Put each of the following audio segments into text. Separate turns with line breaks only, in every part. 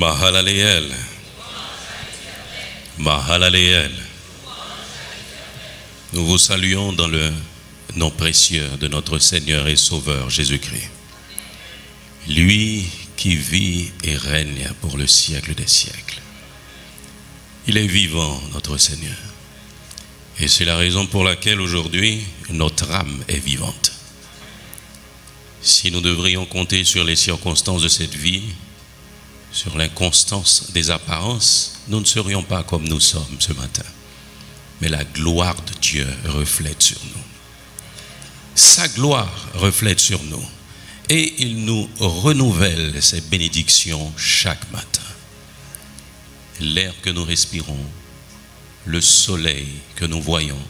Mahalaleel. Mahalaleel. Nous vous saluons dans le nom précieux de notre Seigneur et Sauveur Jésus-Christ. Lui qui vit et règne pour le siècle des siècles. Il est vivant, notre Seigneur. Et c'est la raison pour laquelle aujourd'hui, notre âme est vivante. Si nous devrions compter sur les circonstances de cette vie, sur l'inconstance des apparences, nous ne serions pas comme nous sommes ce matin. Mais la gloire de Dieu reflète sur nous. Sa gloire reflète sur nous. Et il nous renouvelle ses bénédictions chaque matin. L'air que nous respirons, le soleil que nous voyons,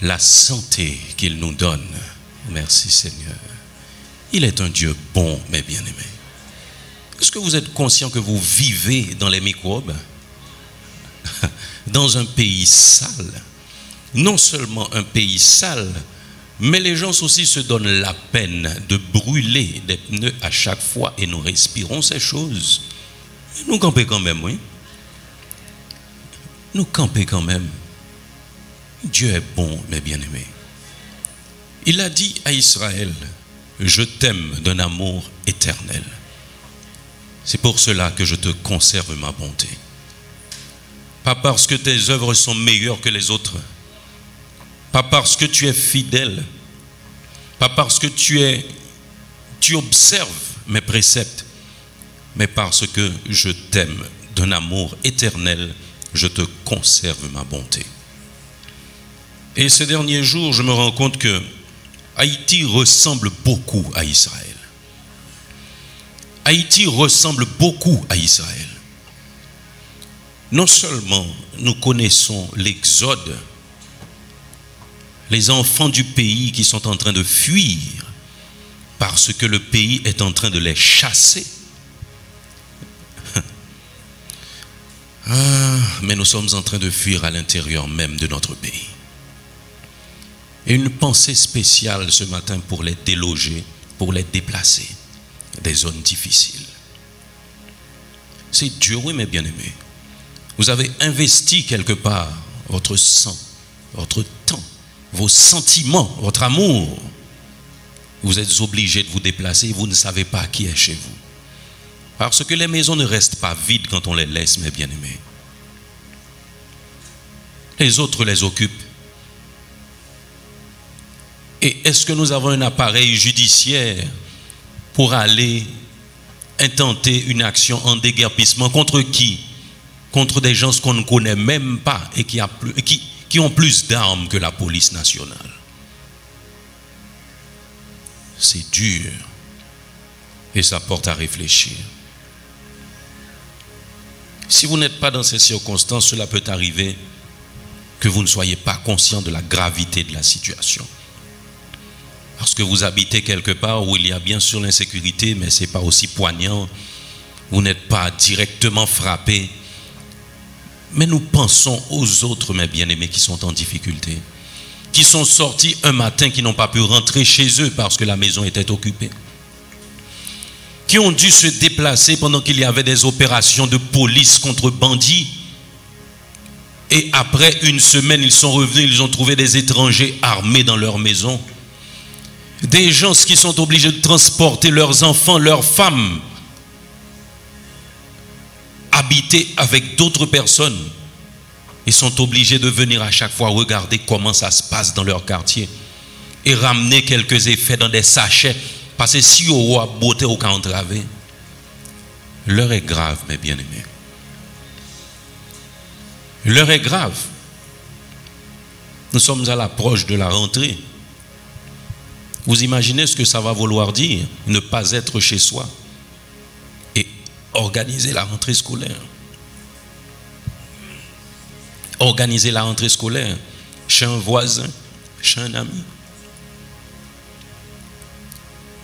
la santé qu'il nous donne. Merci Seigneur. Il est un Dieu bon, mes bien-aimés. Est-ce que vous êtes conscient que vous vivez dans les microbes? Dans un pays sale. Non seulement un pays sale, mais les gens aussi se donnent la peine de brûler des pneus à chaque fois et nous respirons ces choses. Nous campons quand même, oui. Nous campons quand même. Dieu est bon, mes bien-aimés. Il a dit à Israël, je t'aime d'un amour éternel. C'est pour cela que je te conserve ma bonté. Pas parce que tes œuvres sont meilleures que les autres. Pas parce que tu es fidèle. Pas parce que tu observes mes préceptes. Mais parce que je t'aime d'un amour éternel, je te conserve ma bonté. Et ces derniers jours, je me rends compte que Haïti ressemble beaucoup à Israël. Haïti ressemble beaucoup à Israël. Non seulement nous connaissons l'exode, les enfants du pays qui sont en train de fuir parce que le pays est en train de les chasser. Mais nous sommes en train de fuir à l'intérieur même de notre pays. Et une pensée spéciale ce matin pour les déloger, pour les déplacer des zones difficiles. C'est Dieu, oui, mes bien-aimés. Vous avez investi quelque part votre sang, votre temps, vos sentiments, votre amour. Vous êtes obligé de vous déplacer et vous ne savez pas qui est chez vous. Parce que les maisons ne restent pas vides quand on les laisse, mes bien-aimés. Les autres les occupent. Et est-ce que nous avons un appareil judiciaire pour aller intenter une action en déguerpissement contre qui? Contre des gens qu'on ne connaît même pas et qui ont plus d'armes que la police nationale. C'est dur et ça porte à réfléchir. Si vous n'êtes pas dans ces circonstances, cela peut arriver que vous ne soyez pas conscient de la gravité de la situation. Parce que vous habitez quelque part où il y a bien sûr l'insécurité, mais ce n'est pas aussi poignant. Vous n'êtes pas directement frappé. Mais nous pensons aux autres, mes bien-aimés, qui sont en difficulté, qui sont sortis un matin, qui n'ont pas pu rentrer chez eux parce que la maison était occupée, qui ont dû se déplacer pendant qu'il y avait des opérations de police contre bandits. Et après une semaine, ils sont revenus, ils ont trouvé des étrangers armés dans leur maison. Des gens qui sont obligés de transporter leurs enfants, leurs femmes, habiter avec d'autres personnes. Ils sont obligés de venir à chaque fois regarder comment ça se passe dans leur quartier et ramener quelques effets dans des sachets. Parce que si on a beauté au cas entravé, l'heure est grave, mes bien-aimés. L'heure est grave. Nous sommes à l'approche de la rentrée. Vous imaginez ce que ça va vouloir dire, ne pas être chez soi et organiser la rentrée scolaire. Organiser la rentrée scolaire chez un voisin, chez un ami.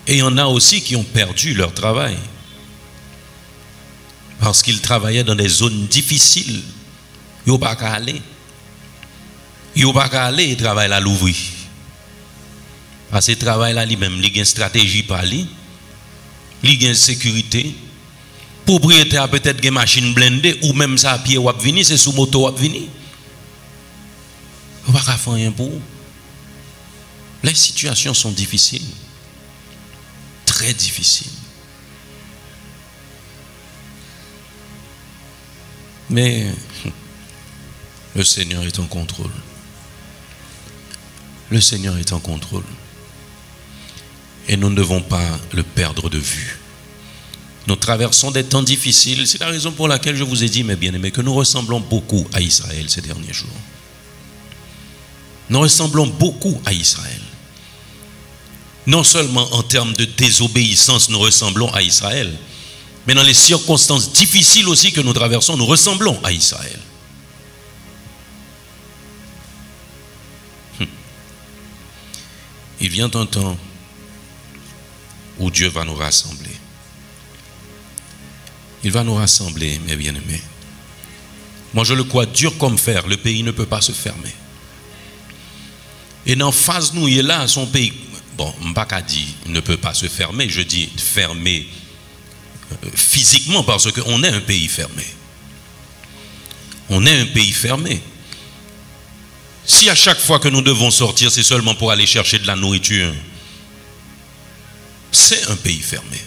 Et il y en a aussi qui ont perdu leur travail parce qu'ils travaillaient dans des zones difficiles. Ils n'ont pas qu'à aller. Ils n'ont pas qu'à aller et travailler à l'ouvrir. Parce que ce travail-là, lui-même, il y a une stratégie par lui, il y a une sécurité. propriétaire peut-être une machine blindée ou même ça à pied ou venir, c'est sous moto ou venir. On va pas faire rien pour vous. Les situations sont difficiles. Très difficiles. Mais le Seigneur est en contrôle. Le Seigneur est en contrôle. Et nous ne devons pas le perdre de vue. Nous traversons des temps difficiles. C'est la raison pour laquelle je vous ai dit, mes bien-aimés, que nous ressemblons beaucoup à Israël ces derniers jours. Nous ressemblons beaucoup à Israël. Non seulement en termes de désobéissance, nous ressemblons à Israël, mais dans les circonstances difficiles aussi que nous traversons, nous ressemblons à Israël. Il vient un temps où Dieu va nous rassembler. Il va nous rassembler, mes bien-aimés. Moi, je le crois dur comme fer. Le pays ne peut pas se fermer. Et dans phase nous, il est là, son pays. Bon, Mbaka dit ne peut pas se fermer. Je dis fermer physiquement parce qu'on est un pays fermé. On est un pays fermé. Si à chaque fois que nous devons sortir, c'est seulement pour aller chercher de la nourriture, c'est un pays fermé.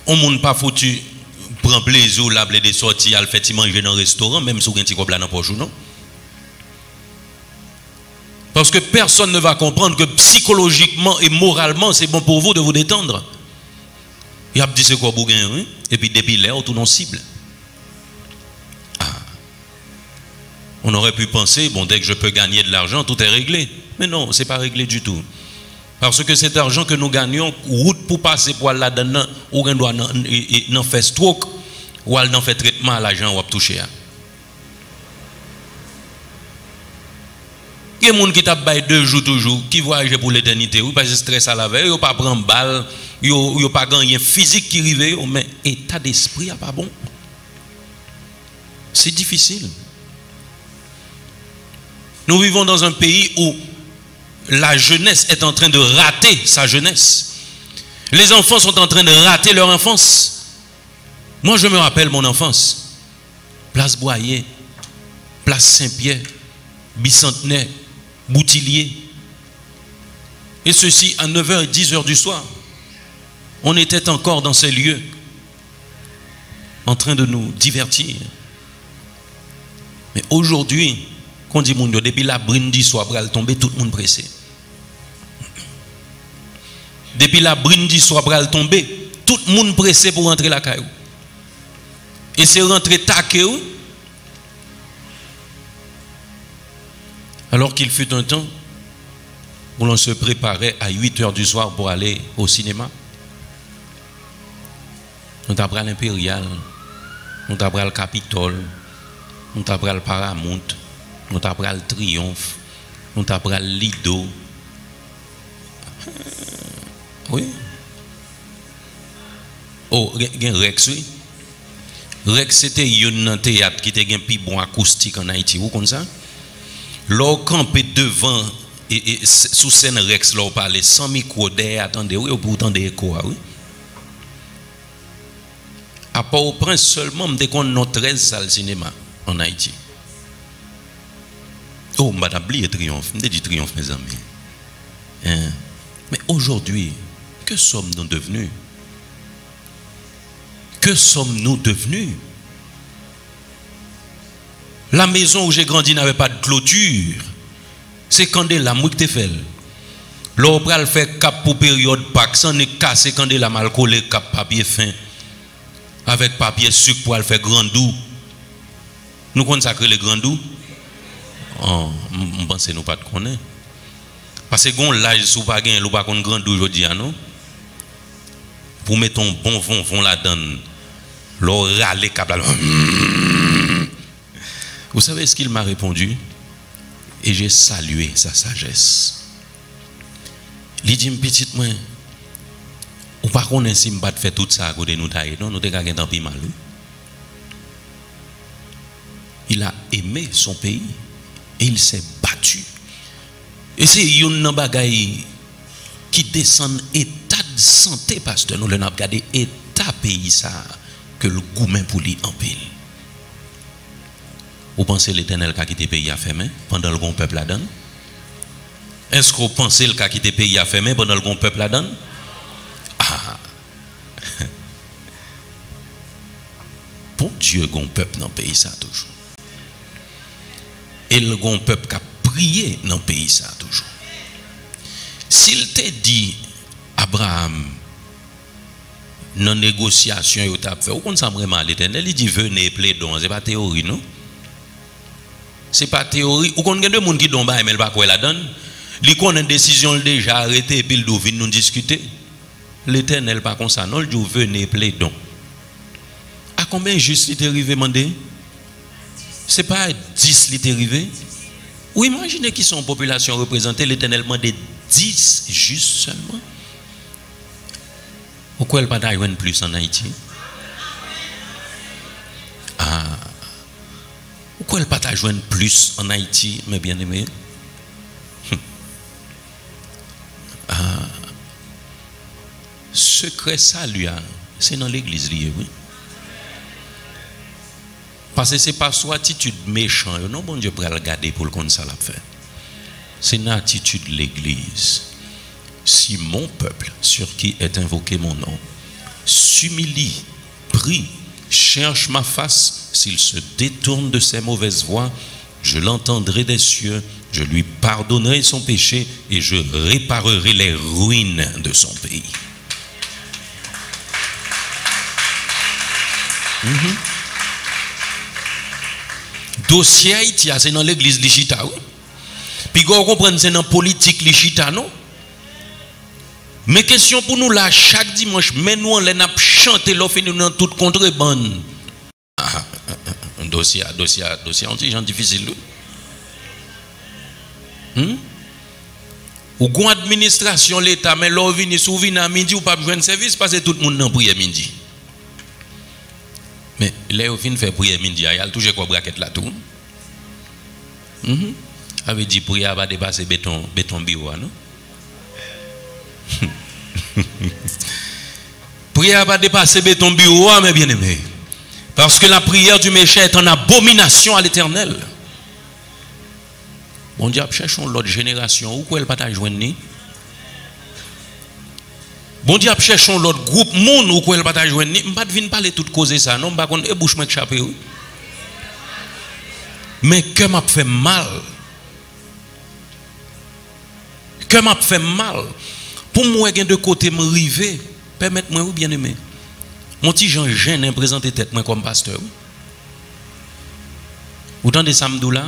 On ne monde pas foutu prendre plaisir, l'abler des sorties, à le faire manger dans un restaurant, même si vous avez un petit cob là dans la poche ou non. Parce que personne ne va comprendre que psychologiquement et moralement, c'est bon pour vous de vous détendre. Il a dit c'est quoi vous gagnez, et puis depuis là, tout non cible. On aurait pu penser, bon, dès que je peux gagner de l'argent, tout est réglé. Mais non, ce n'est pas réglé du tout. Parce que cet argent que nous gagnons, route pour passer pour aller là-dedans, ou on doit en faire stroke, ou on fait traitement à l'argent ou à toucher. Il y a des gens qui tapent 2 jours toujours, qui voyagent pour l'éternité, ou parce que stress à la veille, ou pas prendre balle, ou pas gagner physique qui arrive, mais état d'esprit n'est pas bon. C'est difficile. Nous vivons dans un pays où la jeunesse est en train de rater sa jeunesse. Les enfants sont en train de rater leur enfance. Moi, je me rappelle mon enfance. Place Boyer, Place Saint-Pierre, Bicentenaire, Boutillier. Et ceci à 9h et 10h du soir. On était encore dans ces lieux, en train de nous divertir. Mais aujourd'hui, qu'on dit moun yo, depuis la brindis soit pral tomber, tout le monde pressé. Depuis la brindis soit pral tomber, tout le monde pressé pour rentrer la caillou. Et c'est rentrer taqué ou. Alors qu'il fut un temps où l'on se préparait à 8h du soir pour aller au cinéma. Nous avons l'Impérial, nous avons le Capitole, nous avons le Paramount, nous avons le Triomphe, nous avons le Lido. Oui. Oh, il y a Rex, oui. Rex, c'était un théâtre qui était un plus bon acoustique en Haïti. Vous connaissez ça? L'on campait devant et sous scène Rex, l'on parlait sans micro d'air, attendez, oui, ou pourtant des échos, oui. À Port-au-Prince seulement, dès qu'on a 13 salles cinéma en Haïti. Oh, madame, oublié Triomphe. Je dis Triomphe, mes amis. Hein? Mais aujourd'hui, que sommes-nous devenus? Que sommes-nous devenus? La maison où j'ai grandi n'avait pas de clôture. C'est Candela, moi qui t'ai fait. L'on va le faire cap pour période Pâques, sans est cassé Candela mal collé cap papier fin. Avec papier sucre pour le faire grandou. Nous consacrer les grandou. Oh, je pense que nous pas de connaître. Parce que gon l'âge sous pas gain, ou pas qu'on grandou aujourd'hui non. Pour mettre un bon fond là-dedans. L'on râler cap là. Vous savez ce qu'il m'a répondu? Et j'ai salué sa sagesse. Il dit petite moi, ou pas qu'on si m'pas fait tout ça à côté nous tailler, non, nous te gagné tant pis mal. Il a aimé son pays et il s'est battu. Et c'est une bagaille qui descend état de santé, pasteur, nous l'avons regardé état pays ça, que le gourmet pour lui en pile. Vous pensez l'Éternel qui a quitté le pays à fermer pendant le bon peuple la donne? Est-ce que vous pensez le cas qui était pays à fermer pendant le bon peuple la donne? Ah! Bon Dieu, bon peuple dans le pays ça toujours. Et le bon peuple qui a prié dans le pays ça toujours. S'il te dit, Abraham, dans la négociation, il t'a fait, où ça vraiment l'Éternel, il dit, venez plaidons, ce n'est pas théorie, non? Ce n'est pas théorie. Ou qu'on a des gens qui donnent, mais il va quoi la donne? Il y a une décision déjà arrêtée et puis il vient nous discuter. L'Éternel, pas comme ça, non, il dit, venez plaidons. À combien juste il est arrivé, mandé? Ce n'est pas 10 qui est arrivé. Ou imaginez qu'ils sont en population représentée, l'Éternel demande 10 juste seulement. Pourquoi elle pas d'ailleurs plus en Haïti? Ah. Pourquoi elle pas d'ailleurs plus en Haïti, mes bien-aimés? Ah. Secret salut, c'est dans l'église lié, oui. Parce que ce n'est pas soit attitude méchante, non, bon Dieu pour le garder pour le compte ça l'a fait. C'est une attitude de l'église. Si mon peuple, sur qui est invoqué mon nom, s'humilie, prie, cherche ma face, s'il se détourne de ses mauvaises voies, je l'entendrai des cieux, je lui pardonnerai son péché et je réparerai les ruines de son pays. Dossier Haïti, c'est dans l'église Lichita, oui. Puis vous comprenez, c'est dans la politique Lichita, non? Mais question pour nous là, chaque dimanche, mais nous on l'a chanté, l'offre nous dans toute contrebande. Dossier, on dit gens difficile. Ou gon administration l'État, mais l'on vient sous vient à midi ou pas besoin de service parce que tout le monde n'a prière midi. Mais là, au fin fait prière midi, il y a toujours quoi braquette là tout. Avait dit prière va dépasser béton bureau, non? Prière va dépasser béton bureau, mes bien-aimés. Parce que la prière du méchant est en abomination à l'Éternel. Bon Dieu, cherchons l'autre génération. Où elle pas ta joindre ni? Bon Dieu, cherchons l'autre groupe monde où elle pas ta joindre ni. M'pas venir parler toute cause ça non, m'pas contre bouche m'a chapé. Mais que m'a fait mal. Que m'a fait mal. Pour moi de côté me river, permettez-moi ou bien aimé. Mon petit Jean gêne présenter tête moi comme pasteur. Vous entendez ça m'dou là?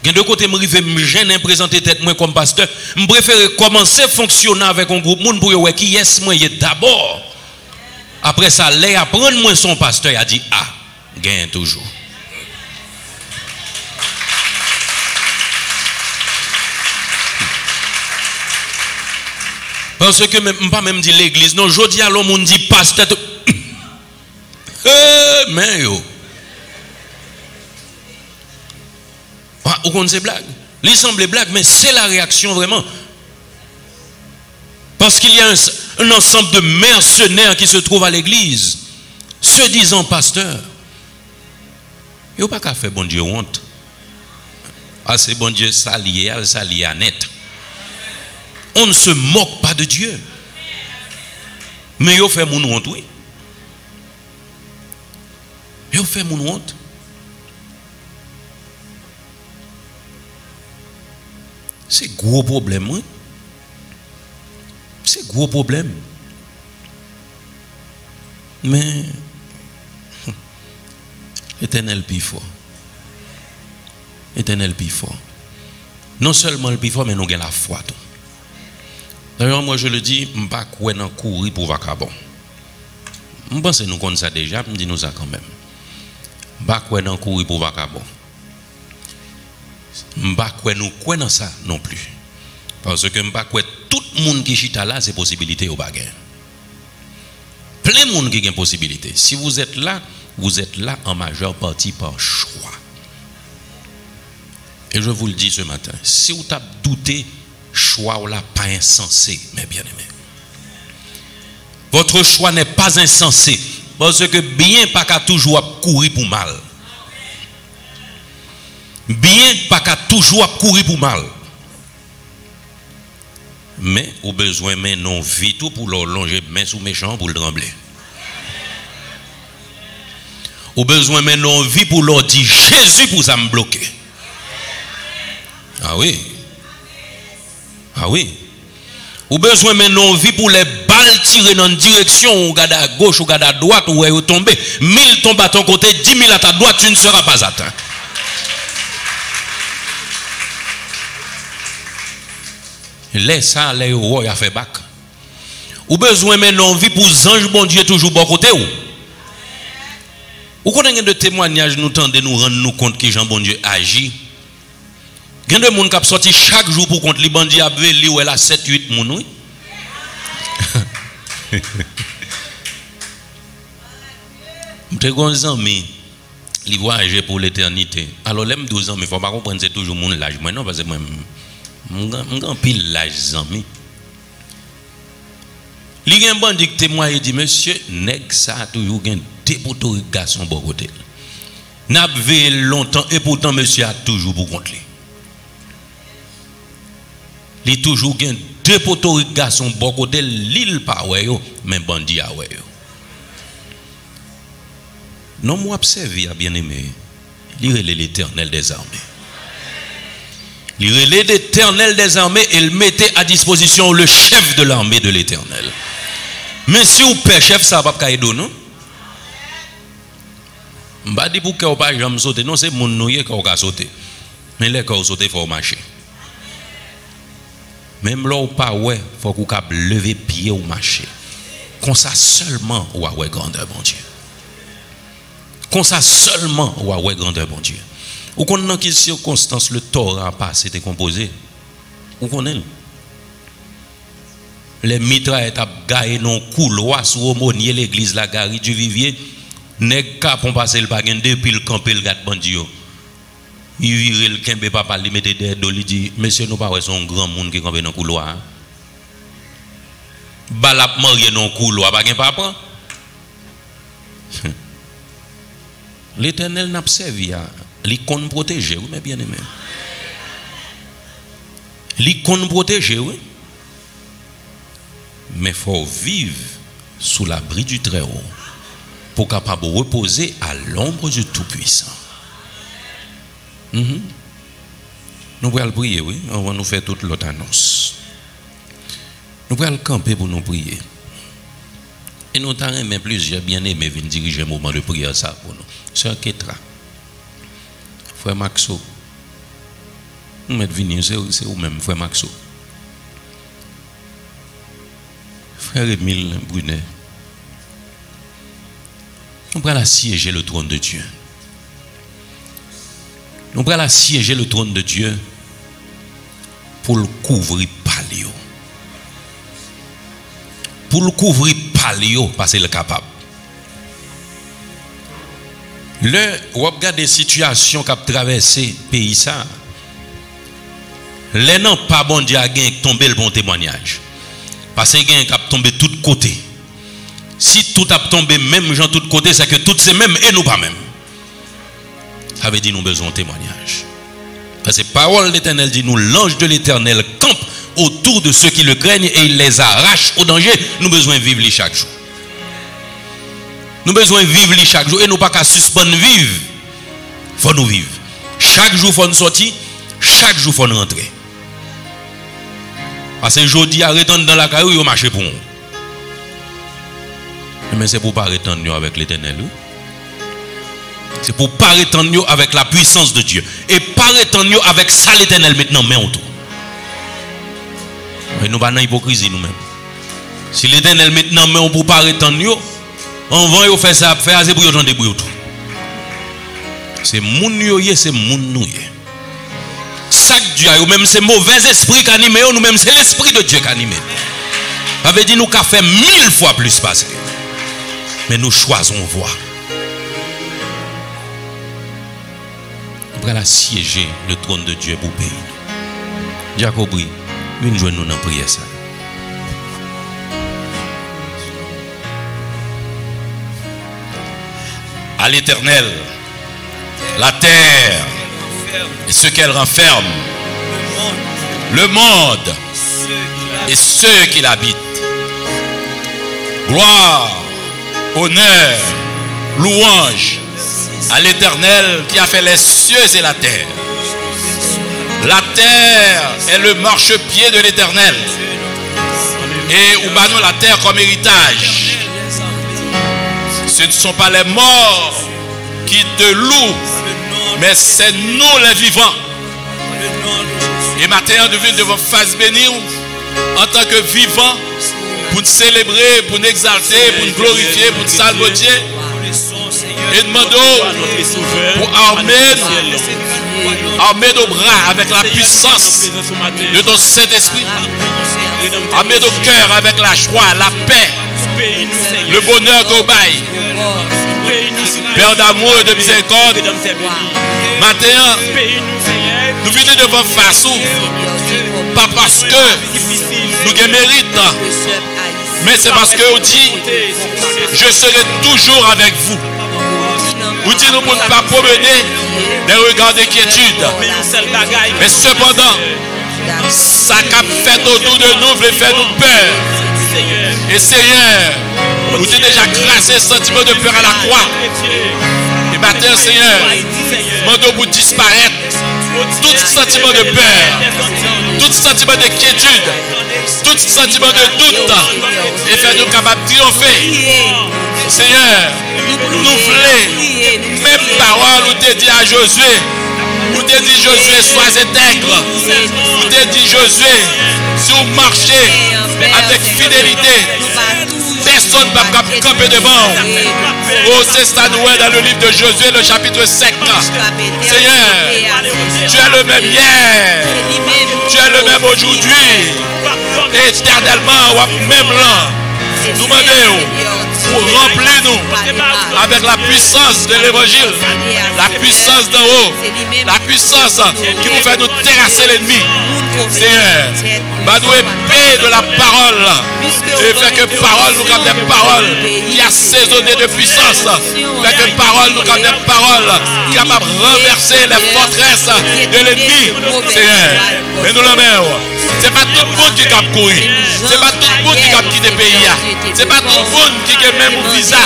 De côté me rive me gêne présenter tête moi comme pasteur, me préfère commencer à fonctionner avec un groupe monde pour voir qui est moi d'abord. Après ça les apprendre moi son pasteur a dit ah, gagne toujours. Parce que même pas même dit l'église, non, jodi à l'homme on dit pasteur. Mais yo. Ou qu'on c'est blague. Il semble blague, mais c'est la réaction vraiment. Parce qu'il y a un ensemble de mercenaires qui se trouvent à l'église, se disant pasteur. Il n'y a pas qu'à faire bon Dieu honte. Ah, c'est bon Dieu s'allier à net. On ne se moque pas de Dieu. Mais il fait mon honte, oui. Il fait mon honte. C'est gros problème, oui. C'est gros problème. Mais l'Éternel plus fort. L'Éternel plus fort. Non seulement le plus fort, mais nous avons la foi. D'ailleurs, moi je le dis, je ne pas courir pour vacabon. Je pense que nous connaissons ça déjà, je dis nous ça quand même. Je ne pas courir pour vacabon. Je ne pas nous ça non plus. Parce que je ne pas tout le monde qui chita là, c'est possibilité au bagage. Plein de monde qui a une possibilité. Si vous êtes là en majeure partie par choix. Et je vous le dis ce matin, si vous avez douté, choix ou là pas insensé, mais bien aimé. Votre choix n'est pas insensé. Parce que bien pas qu'à toujours courir pour mal. Bien pas qu'à toujours courir pour mal. Mais au besoin mais non vite tout pour leur longer main sous méchant pour le trembler. Au besoin mais non vie pour leur dire Jésus pour ça me bloquer. Ah oui. Ah oui. Ou besoin maintenant vie pour les balles tirées dans une direction, ou regarde à gauche, ou regarde à droite, ou est tombé. 1000 tombent à ton côté, 10 000 à ta droite, tu ne seras pas atteint. Laisse ça, les rois, il a fait bac. Ou besoin maintenant vie pour ange bon Dieu toujours bon côté ou. Ou connaissez de témoignages nous tendez nous rendre nous compte que Jean bon Dieu agit. Il y a des gens qui sortent chaque jour pour contre les bandits à Béli ou elle a 7-8 moun. Je suis un ami, il voyage pour l'éternité. Alors, les 12 ans, mais il ne faut pas comprendre que c'est toujours mon âge. Moi, non, parce que moi, je suis pile l'âge, ami. Il y a un bandit qui témoigne et dit, monsieur, nèg ça a toujours un dépotoir garçon bon côté. N'a veillé longtemps et pourtant, monsieur a toujours pour contre lui. Il y a toujours un dépotoir garçon bon côté, l'île pas ouais yo, mais bandit a ouais yo. Non, moi observe bien aimé. Il relève l'Éternel des armées. Il relève l'Éternel des armées et il mettait à disposition le chef de l'armée de l'Éternel. Mais si vous père chef, ça va pas aider, non? Je ne dis pas pour que vous ne pas sauter. Non, c'est mon nouille qui va sauter. Mais là, quand vous sautez, il faut marcher. Même là, vous pas ouais, il faut que vous lever pied ou marcher. Comme ça seulement, vous avez grandeur, bon Dieu. Comme ça seulement, vous avez grandeur, bon Dieu. Ou qu'on dans quelle circonstance le Torah a passé décomposé? Ou qu'on est? Les mitraillettes ont gagné dans le couloir sur l'aumônier l'église la gare du Vivier. Nèg ka pon passer le bagage depuis le camp le gars bandi yo. Il vire le kembe papa li mette des dos li dit monsieur nous pas ouais son grand monde qui campe dans le couloir. Balap marié dans le couloir pas gen papa. L'Éternel n'a pas servi à l'icône protéger, oui, mais bien aimé. L'icône protéger, oui. Mais il faut vivre sous l'abri du Très-Haut pour capable reposer à l'ombre du Tout-Puissant. Nous allons prier, oui. On va nous faire toute l'autre annonce. Nous allons camper pour nous prier. Et nous avons plusieurs bien-aimés viennent diriger un moment de prière ça pour nous. Sœur Ketra, frère Maxo, nous mettons venir, c'est vous-même, frère Maxo. Frère Émile Brunet, nous allons assiéger le trône de Dieu. Nous allons assiéger le trône de Dieu pour le couvrir palio. Pour le couvrir palio, parce qu'il est capable. Le, ou regarde des situations qui ont traversé le pays, ça. Les non pas bon Dieu a tombé le bon témoignage. Parce que il a tombé de tous côtés. Si tout a tombé même gens de tous côtés, c'est que tout c'est même et nous pas même. Ça veut dire nous besoin de témoignage. Parce que la parole de l'Éternel dit nous, l'ange de l'Éternel campe autour de ceux qui le craignent et il les arrache au danger. Nous besoin de vivre chaque jour. Nous besoin de vivre chaque jour et nous pas qu'à suspendre vivre. Il faut nous vivre. Chaque jour il faut nous sortir, chaque jour il faut nous rentrer. Parce que aujourd'hui à retendre dans la caillou, il marche pour nous. Mais c'est pour pas retendre avec l'Éternel. C'est pour pas retendre avec la puissance de Dieu. Et pas retendre avec ça l'Éternel maintenant, mais on tout. Mais nous pas dans l'hypocrisie nous-mêmes. Si l'Éternel maintenant, mais on pour pas retendre, on va faire ça, faire assez pour y entendre tout. C'est moun yoye, c'est moun nouye. Chaque Dieu, même c'est mauvais esprit qui anime, nous même c'est l'esprit de Dieu qui anime. Ça veut dire nous qu'à faire 1000 fois plus passer. Mais nous choisissons voie. Nous allons assiéger le trône de Dieu pour pays. Jacobri, une journée nous dans prière ça. à l'Éternel la terre et ce qu'elle renferme, le monde et ceux qui l'habitent. Gloire, honneur, louange à l'Éternel qui a fait les cieux et la terre. La terre est le marchepied de l'Éternel. Et oubanou la terre comme héritage. Ce ne sont pas les morts qui te louent, mais c'est nous les vivants. Et maintenant, nous devons faire bénir en tant que vivants pour nous célébrer, pour nous exalter, pour nous glorifier, pour nous salmodier. Et demandons pour armer nos bras avec la puissance de ton Saint-Esprit. Armer nos cœurs avec la joie, la paix, le bonheur qu'on baille. Père d'amour et de miséricorde, maintenant, nous venons devant face, pas parce que nous avons mérite, mais c'est parce que on dit, je serai toujours avec vous. Vous dites nous pour ne pas promener des regards d'inquiétude. Mais cependant, ça qui a fait autour de nous veut faire nous peur. Et Seigneur, vous avez déjà crassé ce sentiment de peur à la croix. Et maintenant, Seigneur, demandons pour disparaître tout sentiment de peur, tout sentiment d'inquiétude, tout sentiment de doute, et faire nous capables de triompher. Seigneur, nous voulons, même parole, nous te dit à Josué, nous te dit Josué, sois intègre. Nous te dit Josué, si vous marchez avec fidélité, personne ne va camper devant. Oh, c'est ça nous est dans le livre de Josué, le chapitre 5. Seigneur, tu es le même hier, tu es le même aujourd'hui, et éternellement, même là. Nous demandons pour remplir nous avec la puissance de l'évangile, la puissance d'en haut, la puissance qui nous fait nous terrasser l'ennemi. Seigneur, nous épée de la parole et fait que parole nous comme des paroles qui assaisonnées de puissance, fait que parole nous comme des paroles qui capable de renverser les forteresses de l'ennemi. Seigneur, mais nous l'aimons. C'est pas tout le monde qui cap courir, c'est pas tout le monde qui cap quitter le pays. C'est pas tout le monde qui a même un visa.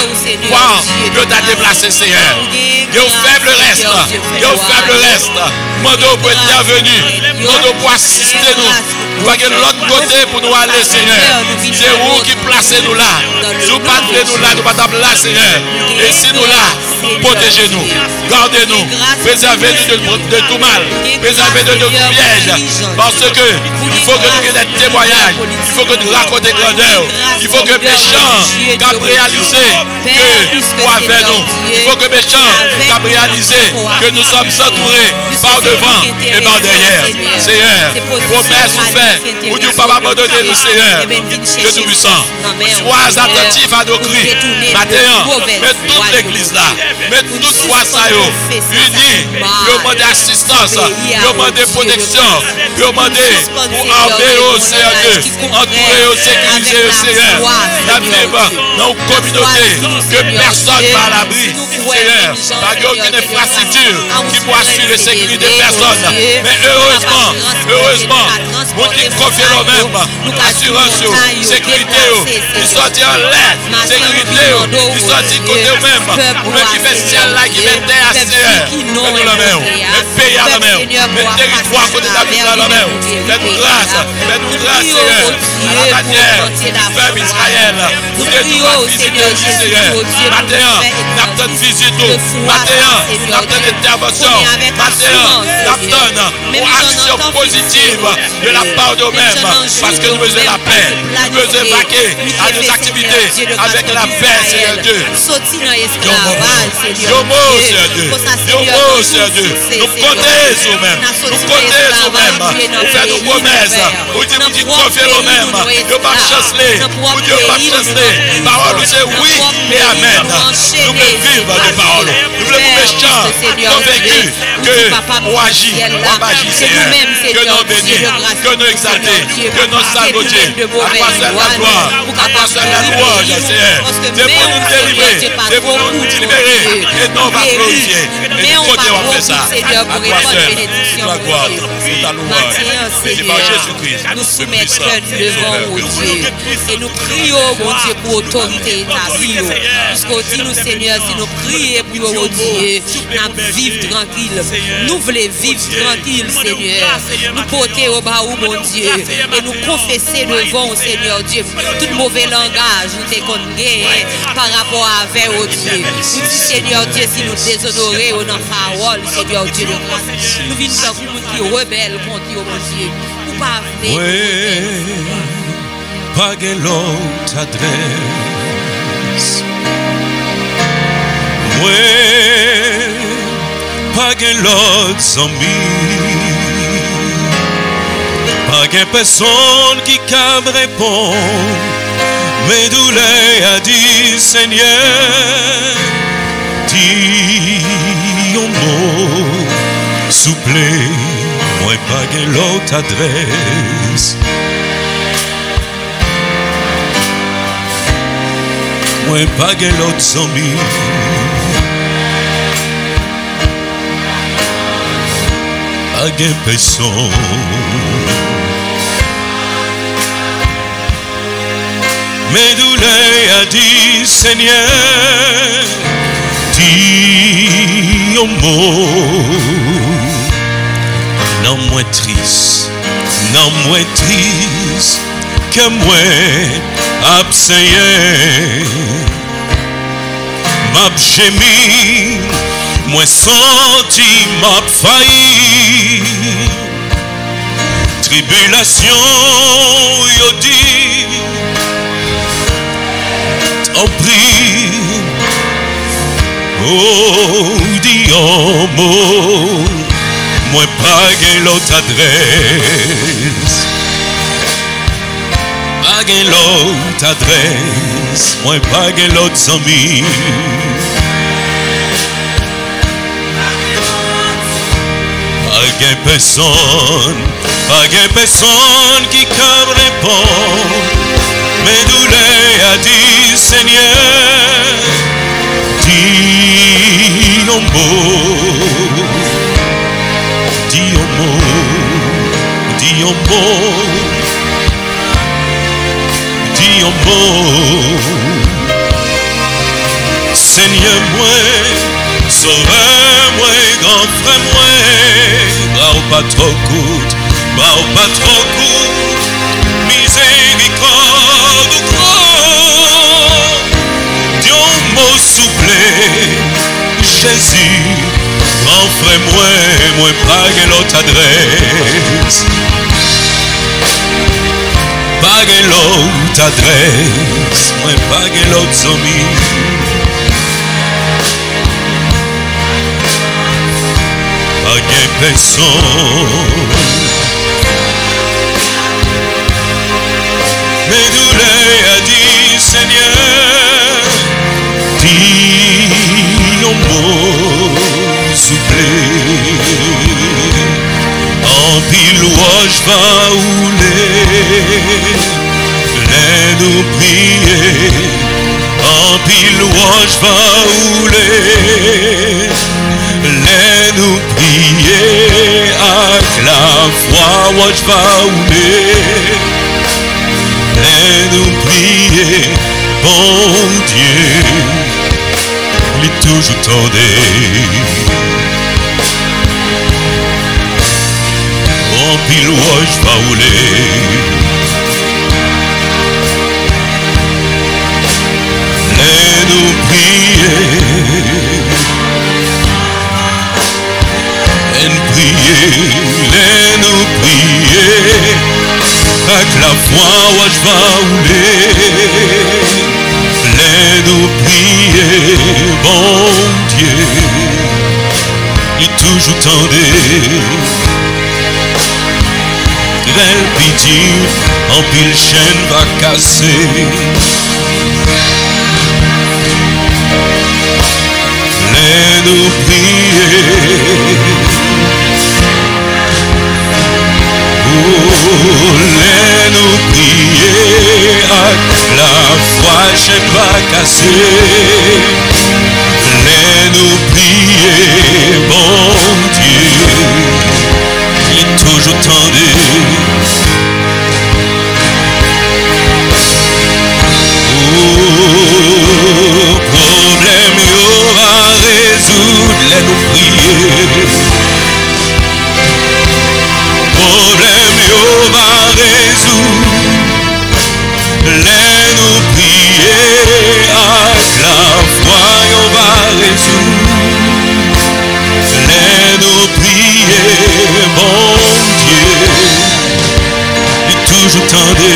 Wow, Dieu t'a déplacé, Seigneur. Il y a un faible reste. Il y a un faible reste. Mandons pour être bienvenu. Mandons pour assister nous. Nous allons de l'autre côté pour nous aller, Seigneur. C'est vous qui placez nous là. Si vous partez nous là, nous partons là, Seigneur. Et si nous là, protégez-nous. Gardez-nous. Préservez-nous de tout mal. Préservez-nous de tout piège. Parce que il faut que nous ayons des témoignages. Il faut que nous racontions grandeur. Il faut que méchants capent réaliser que nous avec nous. Il faut que méchants capent réaliser que nous sommes entourés par devant et par derrière. Seigneur, promesse ou fait, ou Dieu pas abandonner nous, Seigneur. Que nous puissions. Sois attentifs à nos cris. Maintenant, mets toute l'église là. Mets toute foi ça unis. Nous demandons assistance. Nous demandons protection. Nous demandons pour armer au CE2. Entourer au sécuriser au Seigneur. La vivre dans une communauté que personne ne va à l'abri. Seigneur, pas aucune infrastructure qui pourra assurer la sécurité de personne. Mais heureusement, vous qui confiez nous-mêmes, assurance, sécurité, qui sortent en l'air, sécurité, qui sortent côté eux-mêmes, ou même qui fait ciel là, qui met terre à terre. Faites-nous la main, mais pays à la main, mais territoire côté de la vie à la main. Faites-nous grâce, Seigneur, à la manière du peuple Israël. Vous êtes nous à visiter, Seigneur. Maintenant, nous avons une visite. Maintenant, nous avons une intervention. Maintenant, nous avons une action positive de la part de nous-mêmes. Parce que nous besoin de la paix. Nous besoin de vaquer à nos activités avec la paix, Seigneur Dieu. Seigneur Dieu. Nous comptons sur nous-mêmes. Nous comptons sur nous-mêmes. Nous faisons nos promesses. Nous disons confier nous-mêmes. Nous ne pas chanceler. Nous ne pas chanceler. Parole c'est oui et amen. Nous voulons vivre de parole. Nous voulons méchants, convaincus que on agit, on agit, Seigneur. Que nous bénissons, que nous exaltons, que nous saluons Dieu. À quoi sert la gloire, à quoi sert la louange, Seigneur. C'est pour nous délivrer, c'est pour nous libérer. Et nous on va glorifier. Et nous continuons à faire ça. À quoi sert la gloire, la louange. C'est par Jésus-Christ.
Nous soumettons devant au Dieu. Et nous prions, mon Dieu, pour autorité établie. Puisqu'on dit nous, Seigneur, si nous prions pour au Dieu, nous vivons tranquille. Nous voulons vivre tranquille, Seigneur. Nous porter au bas, mon Dieu. Et nous confesser devant, Seigneur Dieu, tout mauvais langage, nous te connaissons par rapport avec au Dieu. Nous disons, Seigneur Dieu, si nous déshonorons dans la parole, Seigneur Dieu de grâce. Nous venons comme nous qui rebelles contre mon Dieu. Ou pas venir.
Pas que l'autre adresse. Ouais, pas que l'autre ami. Pas que personne qui cap répond. Mais douleur a dit Seigneur, dis un mot, souple, moi pas que l'autre adresse. Moi pas que l'autre ami. Pas que personne. Mais douleur a dit Seigneur, dis un mot. Non moins triste, non moins triste que moi absent. M'a gémi, moi senti m'a failli. Tribulation, yo dit. En prie, oh, dis un mot, moi pas que l'autre adresse, pas que l'autre adresse, moi pas que l'autre ami. Pas que personne qui comme répond. Mais douleur a dit Seigneur, dis un mot, dis un mot, dis un mot, dis un mot. Seigneur moi, sauveur moi, grand frère moi, bravo pas trop coûte, bravo pas trop coûte, miséricorde. Dieu mot souple, Jésus, grand frère moi pas que l'autre adresse, pas que l'autre adresse, moi pas que l'autre ami, pas que personne. Mais douleur a dit Seigneur, dis un mot souple. En pile louange va rouler, les nous prier. En pile louange va rouler, les nous prier. Avec la foi louange va rouler. Et nous prier, bon Dieu, il est toujours tendé. En pile louange va rouler. Et nous prier, et nous prier, et nous prier. Avec la foi, où je vais rouler, les nous prier, bon Dieu, il est toujours tendé. Grêle pitié, en pile chaîne va casser. nous prier. Laisse-nous prier, la foi chaîne va casser. Laisse-nous prier, bon Dieu, il est toujours tendu. Problème il va résoudre, laisse-nous prier. Problème il va résoudre, laisse-nous prier. Avec la foi on va résoudre. Laisse-nous prier, bon Dieu, il est toujours tendu.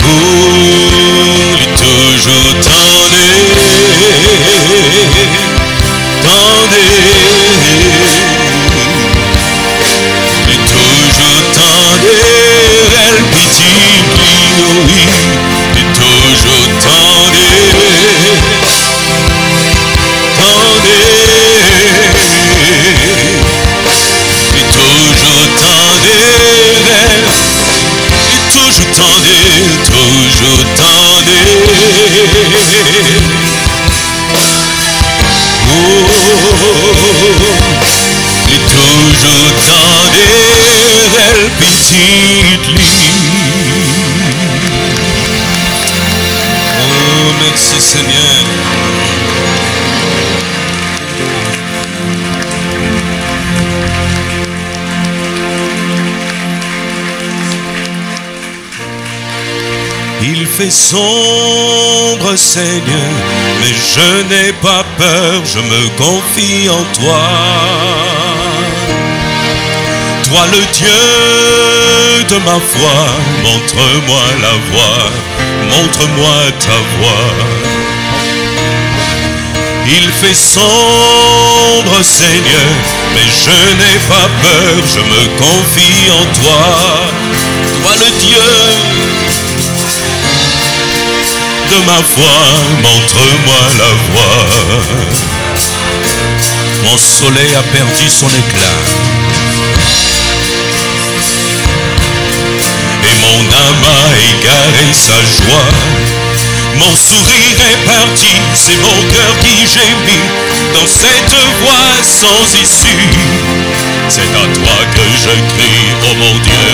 Il est toujours tendu, tendu. Il est toujours tendu, elle pitié, oui. Il est toujours tendu, tendu. Il est toujours tendu, toujours tendu, toujours tendu. Oh, il est toujours tendu, elle petite lit. Oh, merci Seigneur. Il fait sombre, Seigneur, mais je n'ai pas peur, je me confie en toi. Toi le Dieu de ma foi, montre-moi la voie, montre-moi ta voie. Il fait sombre, Seigneur, mais je n'ai pas peur, je me confie en toi. Toi le Dieu de ma foi, montre-moi la voie. Mon soleil a perdu son éclat et mon âme a égaré sa joie. Mon sourire est parti, c'est mon cœur qui gémit dans cette voie sans issue. C'est à toi que je crie, oh mon Dieu.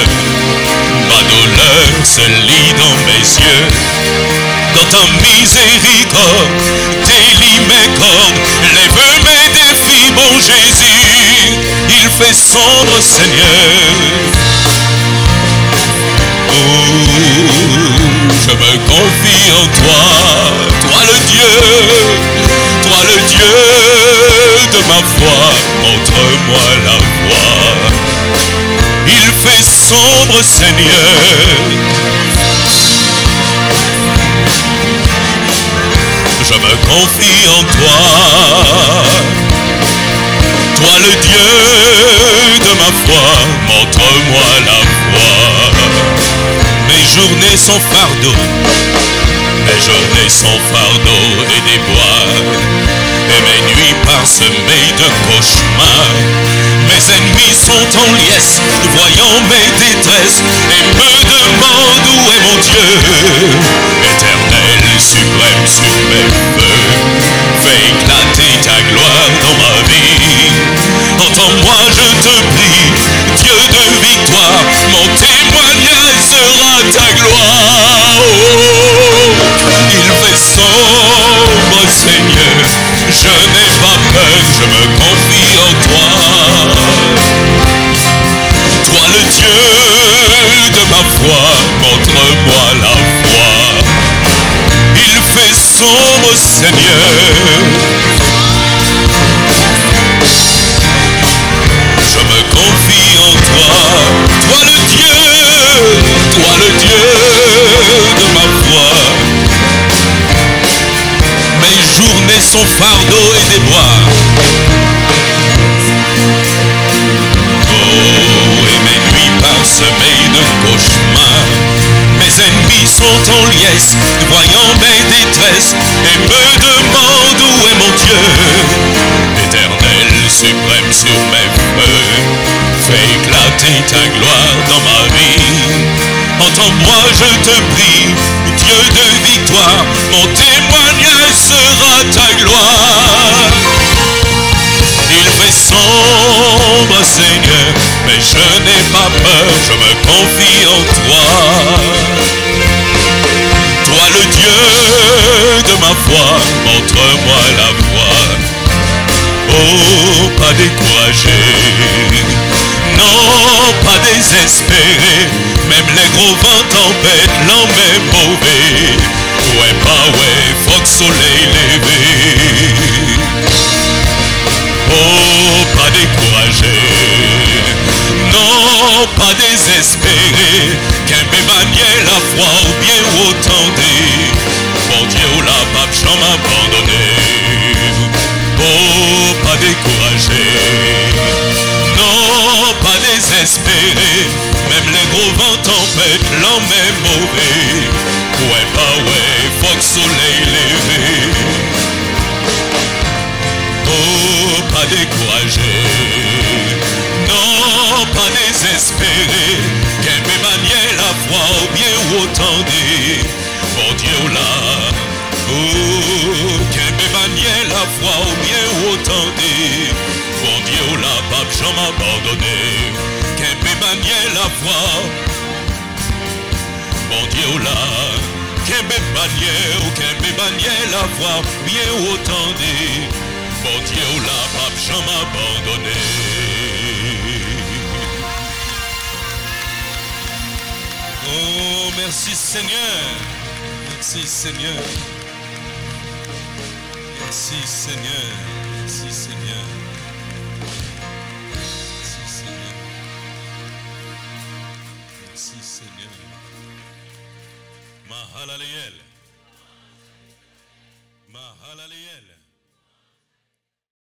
Ma douleur se lit dans mes yeux. Dans ta miséricorde, délie mes cordes, lève mes défis, mon Jésus. Il fait sombre, Seigneur. Oh, je me confie en toi, toi le Dieu de ma foi, montre-moi la voie. Il fait sombre, Seigneur. Je me confie en toi, toi le Dieu de ma foi, montre-moi la voie. Mes journées sont fardeau, mes journées sont fardeau et déboires, et mes nuits parsemées de cauchemars. Mes ennemis sont en liesse, voyant mes détresses, et me demandent où est mon Dieu. Éternel, suprême sur mes feux, fais éclater ta gloire dans ma vie. Entends-moi, je te prie, Dieu de victoire, mon témoignage sera ta gloire. Oh, il fait sombre, Seigneur, je n'ai pas peur, je me confie en toi. Toi le Dieu de ma foi, montre-moi la voie. Il fait sombre, Seigneur. Je me confie en toi, toi le Dieu de ma foi. Mes journées sont fardeau et déboires. Oh, et mes nuits parsemées de cauchemars. Mes ennemis sont en liesse, voyant mes détresses, détresse et me demande où est mon Dieu. Éternel, suprême sur mes feux, fais éclater ta gloire dans ma vie. Entends-moi, je te prie, Dieu de victoire, mon témoignage sera ta gloire. Il fait sombre, Seigneur, mais je n'ai pas peur, je me confie en toi. Toi le Dieu de ma foi, montre-moi la voie. Oh, pas découragé, non, pas désespéré. Même les gros vents tempêtes, l'en même mauvais. Ouais, pas ouais, faut que soleil levé. Oh, pas découragé, non, pas désespéré. Qu'un peu manier la foi ou bien autant dit. Bon Dieu, ou la pape, j'en m'abandonné. Oh, pas découragé, non, pas désespéré. Même les gros vents tempêtes, l'en même mauvais. Ouais, pas ouais, faut que soleil levé. Oh, pas découragé, non, pas désespéré. Qu'elle me maniait la foi ou bien autant dit. Bon Dieu là, oh, qu'elle me maniait la foi ou bien autant dit. Bon Dieu là, pape, j'en m'abandonné. Qu'elle me maniait la foi. Bon Dieu là, qu'elle me maniait la foi, bien autant dit. Bon Dieu là, pape, j'en m'abandonné. Oh, merci Seigneur. Merci Seigneur. Merci Seigneur. Merci Seigneur. Merci Seigneur. Merci Seigneur. Mahalaleel. Mahalaleel.